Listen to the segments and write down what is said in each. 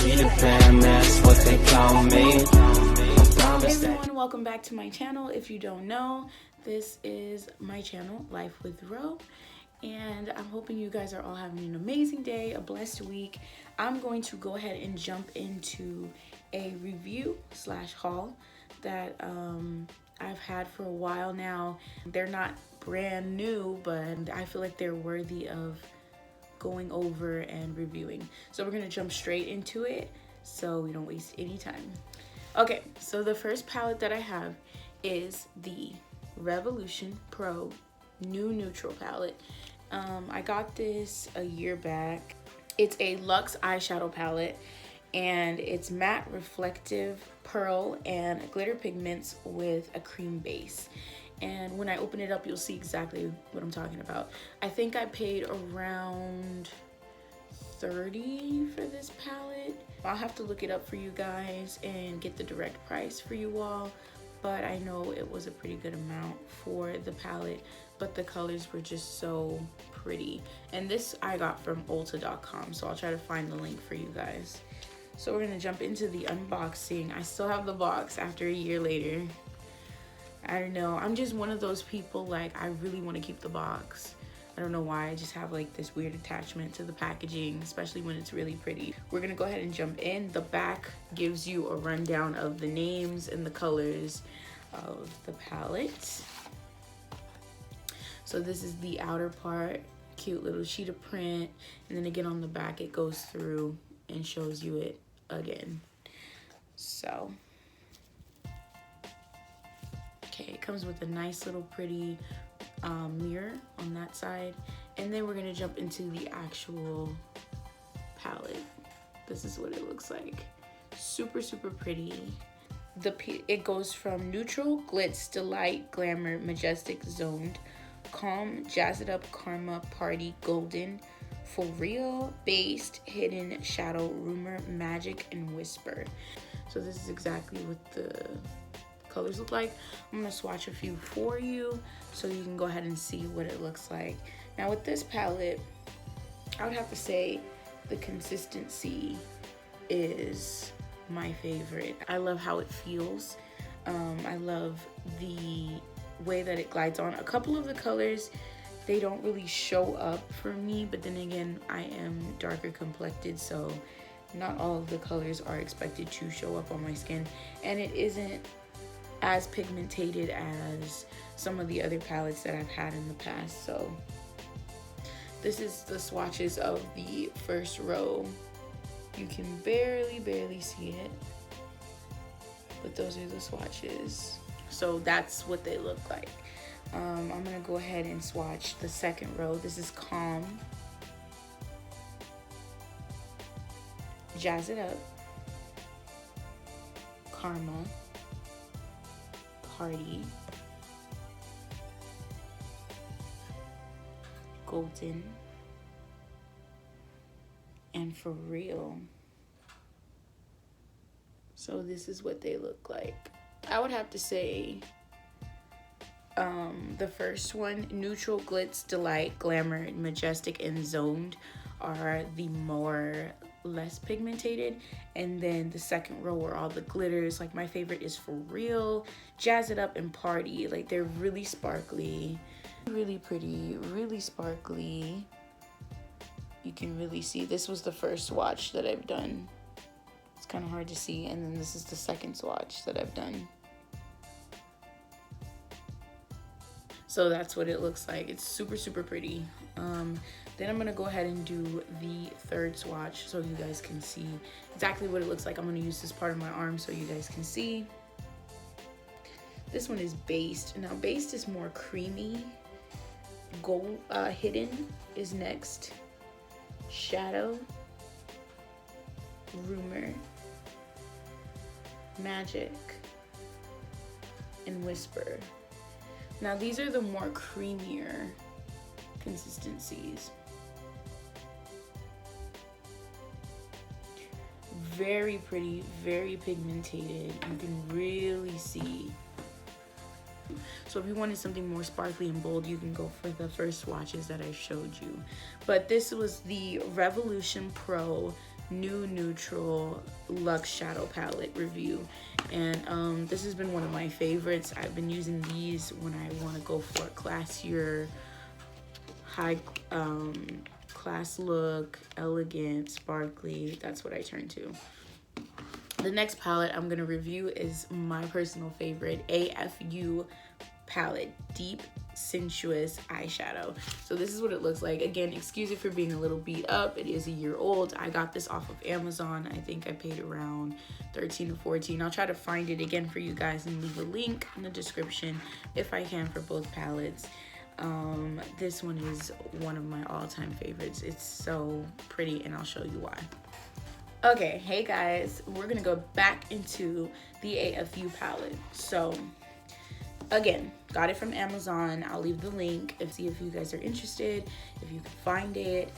Peter Pan, that's what they call me. Hey everyone, welcome back to my channel. If you don't know, this is my channel, Life with Ro, and I'm hoping you guys are all having an amazing day, a blessed week. I'm going to go ahead and jump into a review slash haul that I've had for a while now. They're not brand new, but I feel like they're worthy of going over and reviewing. So we're gonna jump straight into it so we don't waste any time. Okay, so the first palette that I have is the Revolution Pro New Neutral palette. I got this a year back. It's a luxe eyeshadow palette, and it's matte, reflective, pearl, and glitter pigments with a cream base. And when I open it up, you'll see exactly what I'm talking about. I think I paid around $30 for this palette. I'll have to look it up for you guys and get the direct price for you all, but I know it was a pretty good amount for the palette, but the colors were just so pretty. And this I got from Ulta.com, so I'll try to find the link for you guys. So we're gonna jump into the unboxing. I still have the box after a year later. I don't know, I'm just one of those people, like, I really want to keep the box. I don't know why, I just have like this weird attachment to the packaging, especially when it's really pretty. We're gonna go ahead and jump in. The back gives you a rundown of the names and the colors of the palette. So this is the outer part, cute little sheet of print, and then again on the back it goes through and shows you it again. So, okay, it comes with a nice little pretty mirror on that side, and then we're gonna jump into the actual palette. This is what it looks like. Super pretty. It goes from neutral, glitz, delight, glamour, majestic, zoned, calm, jazz it up, karma, party, golden, for real, based, hidden, shadow, rumor, magic, and whisper. So this is exactly what the colors look like. I'm gonna swatch a few for you so you can go ahead and see what it looks like. Now with this palette, I would have to say the consistency is my favorite. I love how it feels. I love the way that it glides on. A couple of the colors, they don't really show up for me, but then again, I am darker complected, so not all of the colors are expected to show up on my skin, and it isn't as pigmented as some of the other palettes that I've had in the past. So this is the swatches of the first row. You can barely see it, but those are the swatches. So that's what they look like. I'm gonna go ahead and swatch the second row. This is Calm, Jazz It Up, Karma, Party, Golden, and For Real. So this is what they look like. I would have to say the first one, neutral, glitz, delight, glamour, majestic, and zoned, are the less pigmented, and then the second row are all the glitters. Like, my favorite is For Real, Jazz It Up, and Party. Like, they're really sparkly, really pretty, really sparkly. You can really see this was the first swatch that I've done. It's kind of hard to see, and then this is the second swatch that I've done. So that's what it looks like. It's super pretty. Then I'm gonna go ahead and do the third swatch so you guys can see exactly what it looks like. I'm gonna use this part of my arm so you guys can see. This one is Based. Now Based is more creamy. Gold, Hidden is next. Shadow, Rumor, Magic, and Whisper. Now these are the more creamier consistencies. Very pretty, very pigmented. You can really see. So if you wanted something more sparkly and bold, you can go for the first swatches that I showed you. But this was the Revolution Pro new neutral Luxe Shadow Palette review. And this has been one of my favorites. I've been using these when I want to go for a classier, high class look, elegant, sparkly. That's what I turn to. The next palette I'm going to review is my personal favorite, AFU palette, Deep Sensuous Eyeshadow. So this is what it looks like. Again, excuse it for being a little beat up. It is a year old. I got this off of Amazon. I think I paid around $13 to $14. I'll try to find it again for you guys and leave a link in the description if I can for both palettes. This one is one of my all-time favorites. It's so pretty, and I'll show you why. Okay, hey guys, we're gonna go back into the AFU palette. So again, got it from Amazon. I'll leave the link and see if you guys are interested, if you can find it.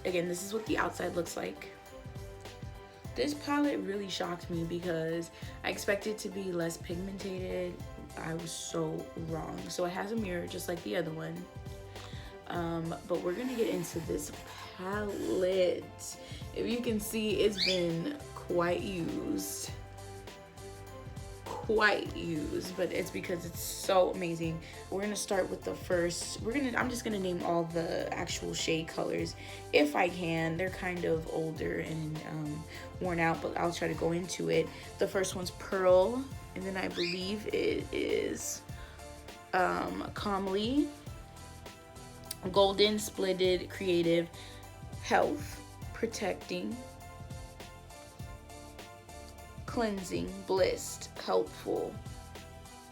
Again, this is what the outside looks like. This palette really shocked me because I expected it to be less pigmented. I was so wrong. So it has a mirror just like the other one. But we're gonna get into this palette. If you can see, it's been quite used, but it's because it's so amazing. We're gonna start with the first. I'm just gonna name all the actual shade colors if I can. They're kind of older and worn out, but I'll try to go into it. The first one's Pearl, and then I believe it is Calmly, Golden, Splendid, Creative, Health, Protecting, Cleansing, Bliss, Helpful,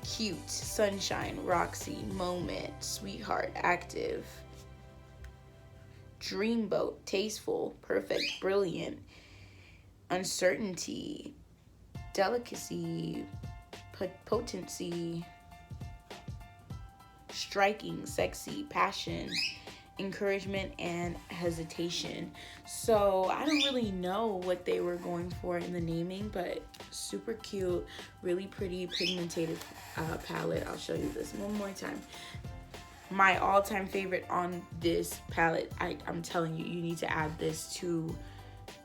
Cute, Sunshine, Roxy, Moment, Sweetheart, Active, Dreamboat, Tasteful, Perfect, Brilliant, Uncertainty, Delicacy, Potency, Striking, Sexy, Passion, Encouragement, and Hesitation. So I don't really know what they were going for in the naming, but super cute, really pretty pigmented palette. I'll show you this one more time. My all-time favorite on this palette, I'm telling you, you need to add this to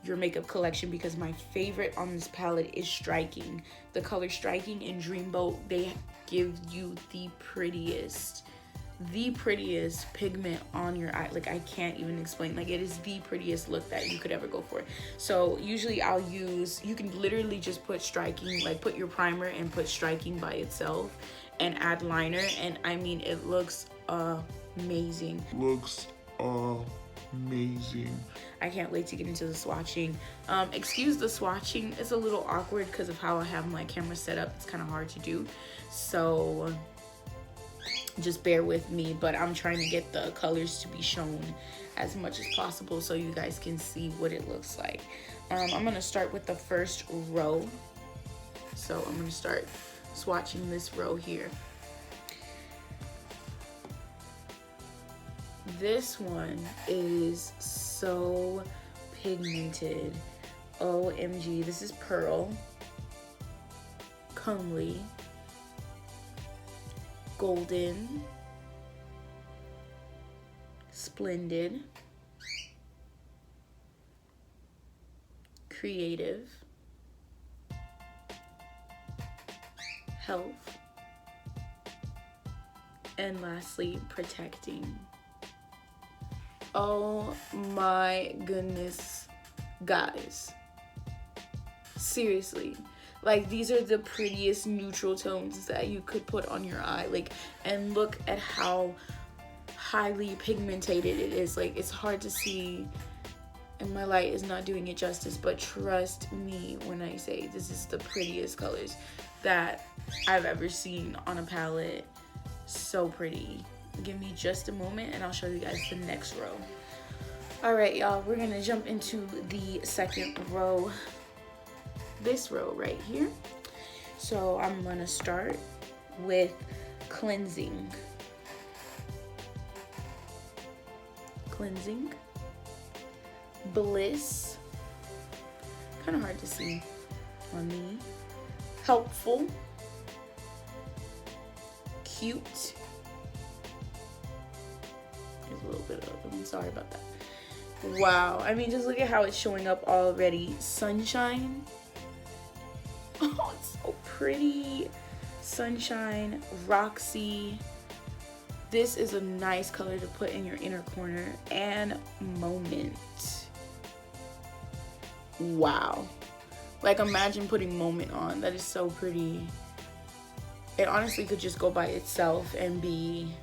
your makeup collection because my favorite on this palette is Striking. The color Striking and Dreamboat, they give you the prettiest pigment on your eye. Like, I can't even explain. Like, it is the prettiest look that you could ever go for. So usually I'll use, you can literally just put Striking, like put your primer and put Striking by itself and add liner, and I mean, it looks amazing. I can't wait to get into the swatching. Excuse the swatching, it's a little awkward because of how I have my camera set up. It's kind of hard to do, so just bear with me, but I'm trying to get the colors to be shown as much as possible so you guys can see what it looks like. I'm gonna start with the first row. So I'm gonna start swatching this row here. This one is so pigmented. OMG, this is Pearl, Comely, Golden, Splendid, Creative, Health, and lastly, Protecting. Oh my goodness, guys. Seriously. Like, these are the prettiest neutral tones that you could put on your eye. Like, and look at how highly pigmented it is. Like, it's hard to see, and my light is not doing it justice, but trust me when I say this is the prettiest colors that I've ever seen on a palette. So pretty. Give me just a moment and I'll show you guys the next row. All right, y'all, we're gonna jump into the second row. This row right here. So I'm gonna start with Cleansing. Bliss. Kind of hard to see on me. Helpful. Cute. There's a little bit of, I'm sorry about that. Wow, I mean, just look at how it's showing up already. Sunshine. Oh, it's so pretty. Sunshine, Roxy. This is a nice color to put in your inner corner. And Moment. Wow. Like, imagine putting Moment on. That is so pretty. It honestly could just go by itself and be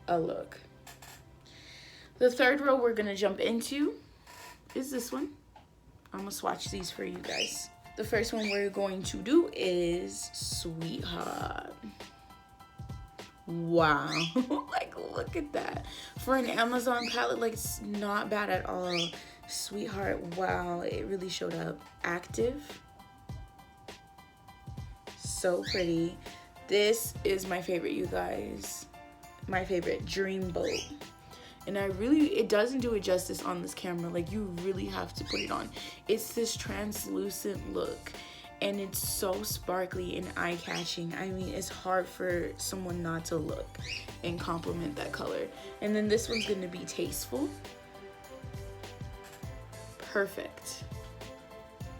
a look. The third row we're gonna jump into is this one. I'm gonna swatch these for you guys. The first one we're going to do is Sweetheart. Wow. Like, look at that. For an Amazon palette, like, it's not bad at all. Sweetheart, wow, it really showed up. Active. So pretty. This is my favorite, you guys. My favorite, Dreamboat. And it doesn't do it justice on this camera. Like, you really have to put it on. It's this translucent look, and it's so sparkly and eye-catching. I mean, it's hard for someone not to look and compliment that color. And then this one's gonna be Tasteful. Perfect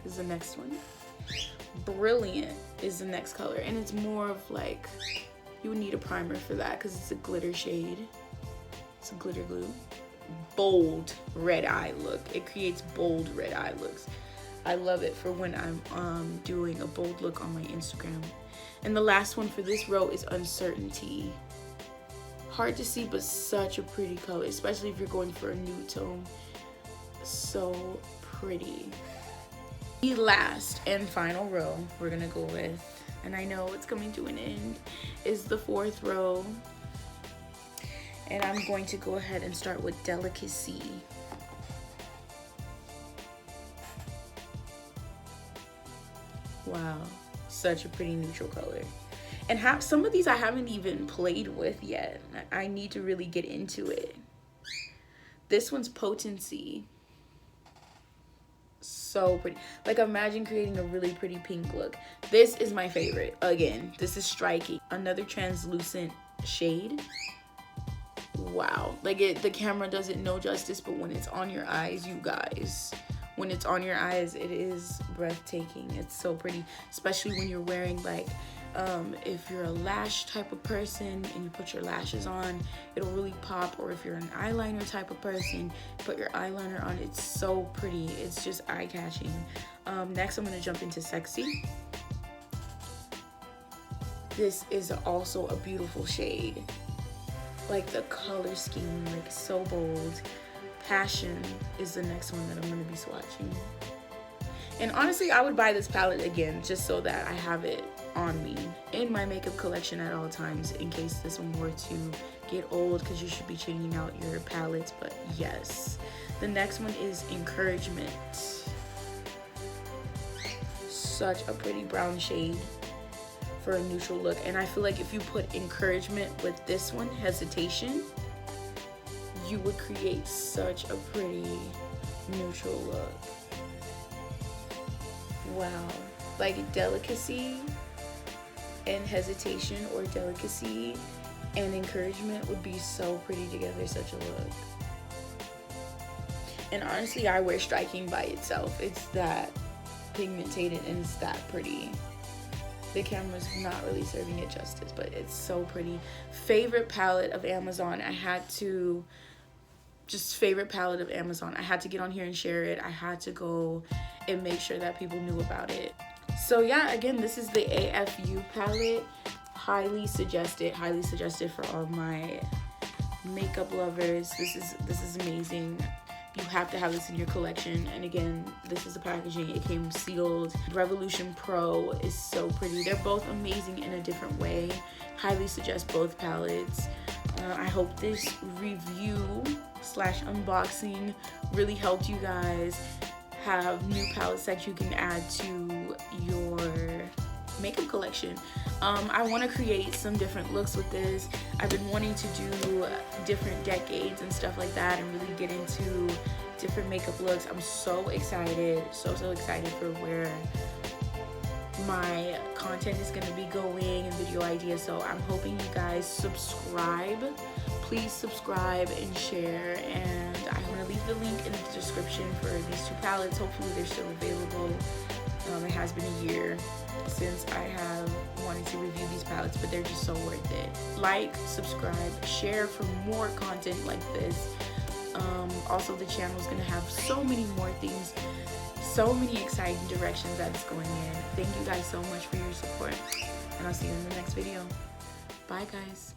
is the next one. Brilliant is the next color, and it's more of like, you would need a primer for that because it's a glitter shade. It's a glitter glue. Bold red eye look. It creates bold red eye looks. I love it for when I'm doing a bold look on my Instagram. And the last one for this row is Uncertainty. Hard to see, but such a pretty color, especially if you're going for a nude tone. So pretty. The last and final row we're gonna go with, and I know it's coming to an end, is the fourth row. And I'm going to go ahead and start with Delicacy. Wow, such a pretty neutral color. And some of these I haven't even played with yet. I need to really get into it. This one's Potency. So pretty. Like, imagine creating a really pretty pink look. This is my favorite. Again, this is striking. Another translucent shade. Wow. Like, the camera does it no justice, but when it's on your eyes, you guys, when it's on your eyes, it is breathtaking. It's so pretty, especially when you're wearing, like, if you're a lash type of person and you put your lashes on, it'll really pop. Or if you're an eyeliner type of person, put your eyeliner on. It's so pretty. It's just eye-catching. Next, I'm gonna jump into Sexy. This is also a beautiful shade. Like, the color scheme, like, so bold. Passion is the next one that I'm gonna be swatching. And honestly, I would buy this palette again just so that I have it on me in my makeup collection at all times in case this one were to get old, because you should be changing out your palettes. But yes, the next one is Encouragement. Such a pretty brown shade for a neutral look. And I feel like if you put Encouragement with this one, Hesitation, you would create such a pretty neutral look. Wow. Like, Delicacy and Hesitation, or Delicacy and Encouragement would be so pretty together. Such a look. And honestly, I wear Striking by itself. It's that pigmented and it's that pretty. The camera's not really serving it justice, but it's so pretty. Favorite palette of Amazon. Favorite palette of Amazon. I had to get on here and share it. I had to go and make sure that people knew about it. So yeah, again, this is the AFU palette. Highly suggested for all my makeup lovers. This is amazing. You have to have this in your collection. And again, this is the packaging. It came sealed. Revolution Pro is so pretty. They're both amazing in a different way. Highly suggest both palettes. I hope this review / unboxing really helped you guys have new palettes that you can add to your makeup collection. I want to create some different looks with this. I've been wanting to do different decades and stuff like that and really get into different makeup looks. I'm so excited, so excited for where my content is going to be going and video ideas. So I'm hoping you guys subscribe. please subscribe and share, and I'm going to leave the link in the description for these 2 palettes. Hopefully they're still available. It has been a year since I have wanted to review these palettes, but they're just so worth it. Like, subscribe, share for more content like this. Also, the channel is going to have so many more things, so many exciting directions that it's going in. Thank you guys so much for your support, and I'll see you in the next video. Bye guys.